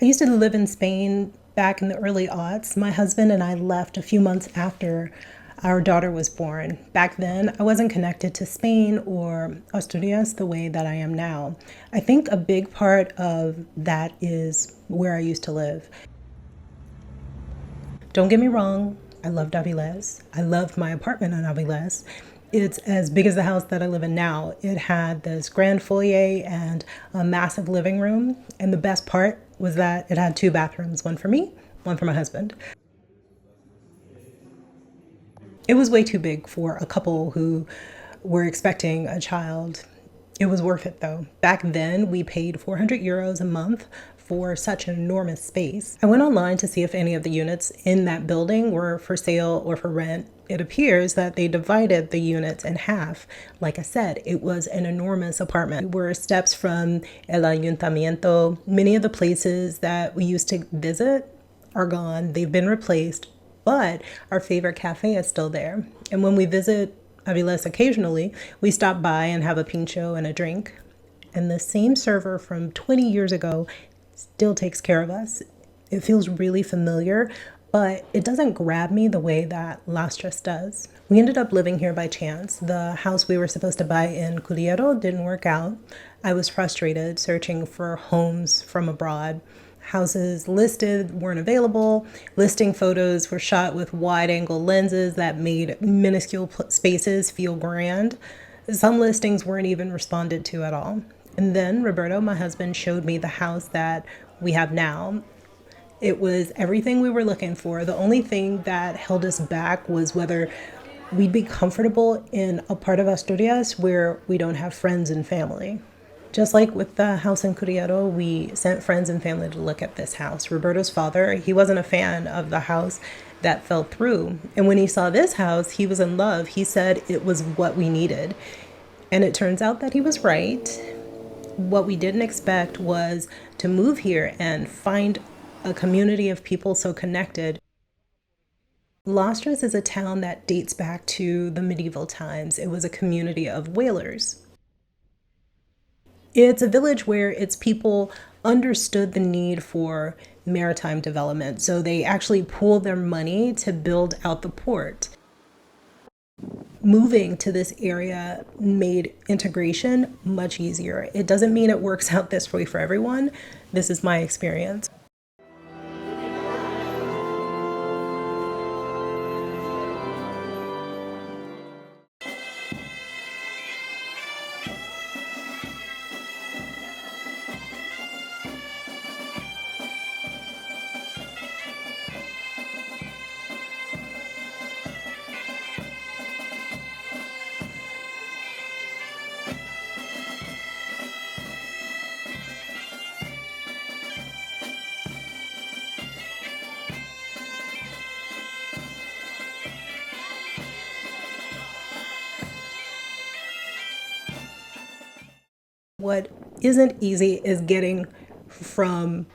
I used to live in Spain back in the early aughts. My husband and I left a few months after our daughter was born. Back then, I wasn't connected to Spain or Asturias the way that I am now. I think a big part of that is where I used to live. Don't get me wrong, I loved Avilés. I loved my apartment in Avilés. It's as big as the house that I live in now. It had this grand foyer and a massive living room. And the best part was that it had two bathrooms, one for me, one for my husband. It was way too big for a couple who were expecting a child. It was worth it though. Back then, we paid €400 a month for such an enormous space. I went online to see if any of the units in that building were for sale or for rent. It appears that they divided the units in half. Like I said, it was an enormous apartment. There were steps from El Ayuntamiento. Many of the places that we used to visit are gone. They've been replaced, but our favorite cafe is still there. And when we visit Avilés occasionally, we stop by and have a pincho and a drink. And the same server from 20 years ago still takes care of us. It feels really familiar, but it doesn't grab me the way that Lastres does. We ended up living here by chance. The house we were supposed to buy in Culiero didn't work out. I was frustrated searching for homes from abroad. Houses listed weren't available. Listing photos were shot with wide-angle lenses that made minuscule spaces feel grand. Some listings weren't even responded to at all. And then Roberto, my husband, showed me the house that we have now. It was everything we were looking for. The only thing that held us back was whether we'd be comfortable in a part of Asturias where we don't have friends and family. Just like with the house in Curiero, we sent friends and family to look at this house. Roberto's father, he wasn't a fan of the house that fell through. And when he saw this house, he was in love. He said it was what we needed. And it turns out that he was right. What we didn't expect was to move here and find a community of people so connected. Lastres is a town that dates back to the medieval times. It was a community of whalers. It's a village where its people understood the need for maritime development, so they actually pooled their money to build out the port. Moving to this area made integration much easier. It doesn't mean it works out this way for everyone. This is my experience. What isn't easy is getting from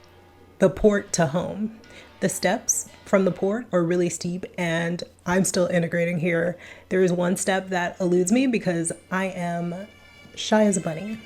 the port to home. The steps from the port are really steep, and I'm still integrating here. There is one step that eludes me because I am shy as a bunny.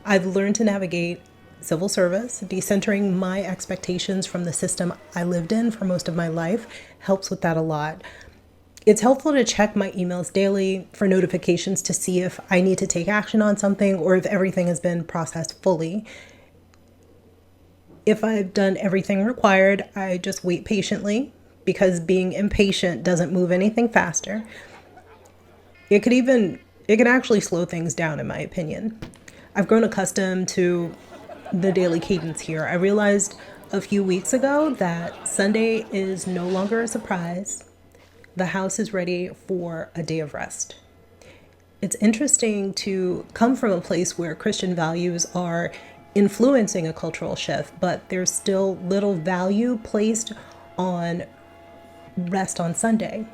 I've learned to navigate civil service. Decentering my expectations from the system I lived in for most of my life helps with that a lot. It's helpful to check my emails daily for notifications to see if I need to take action on something or if everything has been processed fully. If I've done everything required, I just wait patiently. because being impatient doesn't move anything faster. It could even, it can actually slow things down, in my opinion. I've grown accustomed to the daily cadence here. I realized a few weeks ago that Sunday is no longer a surprise. The house is ready for a day of rest. It's interesting to come from a place where Christian values are influencing a cultural shift, but there's still little value placed on rest on Sunday.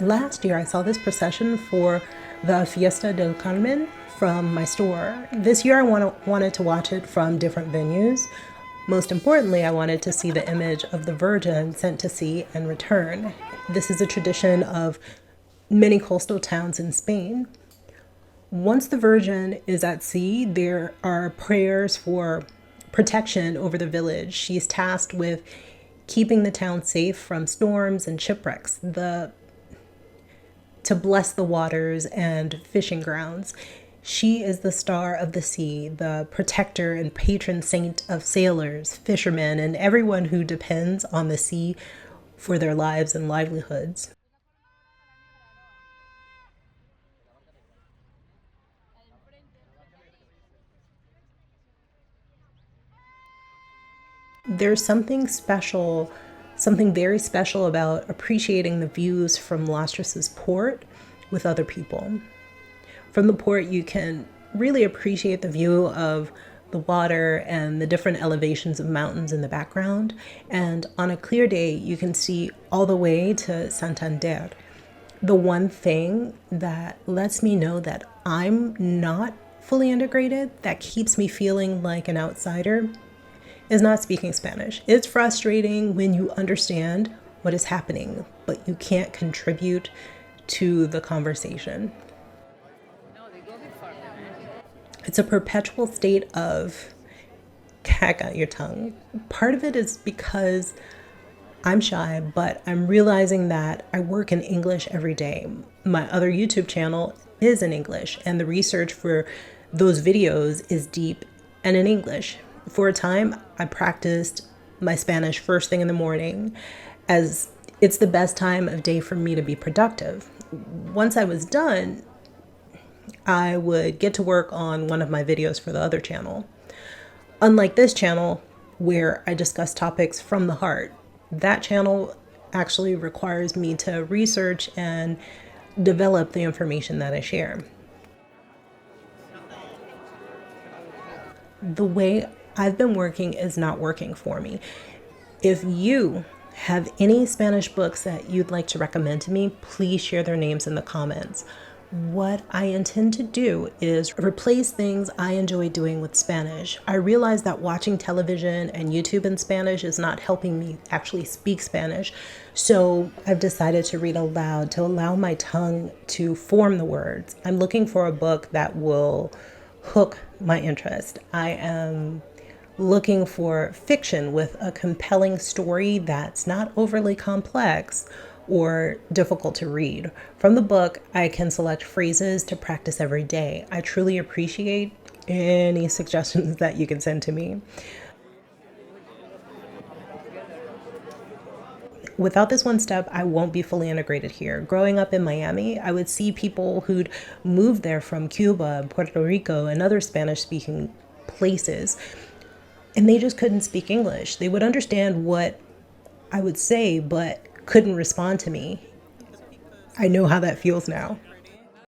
Last year, I saw this procession for the Fiesta del Carmen from my store. This year, I wanted to watch it from different venues. Most importantly, I wanted to see the image of the Virgin sent to sea and return. This is a tradition of many coastal towns in Spain. Once the Virgin is at sea, there are prayers for protection over the village. She's tasked with keeping the town safe from storms and shipwrecks, to bless the waters and fishing grounds. She is the star of the sea, the protector and patron saint of sailors, fishermen, and everyone who depends on the sea for their lives and livelihoods. There's something special, something very special about appreciating the views from Lastres' port with other people. From the port, you can really appreciate the view of the water and the different elevations of mountains in the background. And on a clear day, you can see all the way to Santander. The one thing that lets me know that I'm not fully integrated, that keeps me feeling like an outsider, is not speaking Spanish. It's frustrating when you understand what is happening, but you can't contribute to the conversation. It's a perpetual state of cack on your tongue. Part of it is because I'm shy, but I'm realizing that I work in English every day. My other YouTube channel is in English, and the research for those videos is deep and in English. For a time, I practiced my Spanish first thing in the morning, as it's the best time of day for me to be productive. Once I was done, I would get to work on one of my videos for the other channel. Unlike this channel, where I discuss topics from the heart, that channel actually requires me to research and develop the information that I share. The way I've been working is not working for me. If you have any Spanish books that you'd like to recommend to me, please share their names in the comments. What I intend to do is replace things I enjoy doing with Spanish. I realize that watching television and YouTube in Spanish is not helping me actually speak Spanish. So I've decided to read aloud to allow my tongue to form the words. I'm looking for a book that will hook my interest. I am looking for fiction with a compelling story that's not overly complex or difficult to read. From the book, I can select phrases to practice every day. I truly appreciate any suggestions that you can send to me. Without this one step, I won't be fully integrated here. Growing up in Miami, I would see people who'd moved there from Cuba, Puerto Rico, and other Spanish-speaking places, and they just couldn't speak English. They would understand what I would say, but couldn't respond to me. I know how that feels now.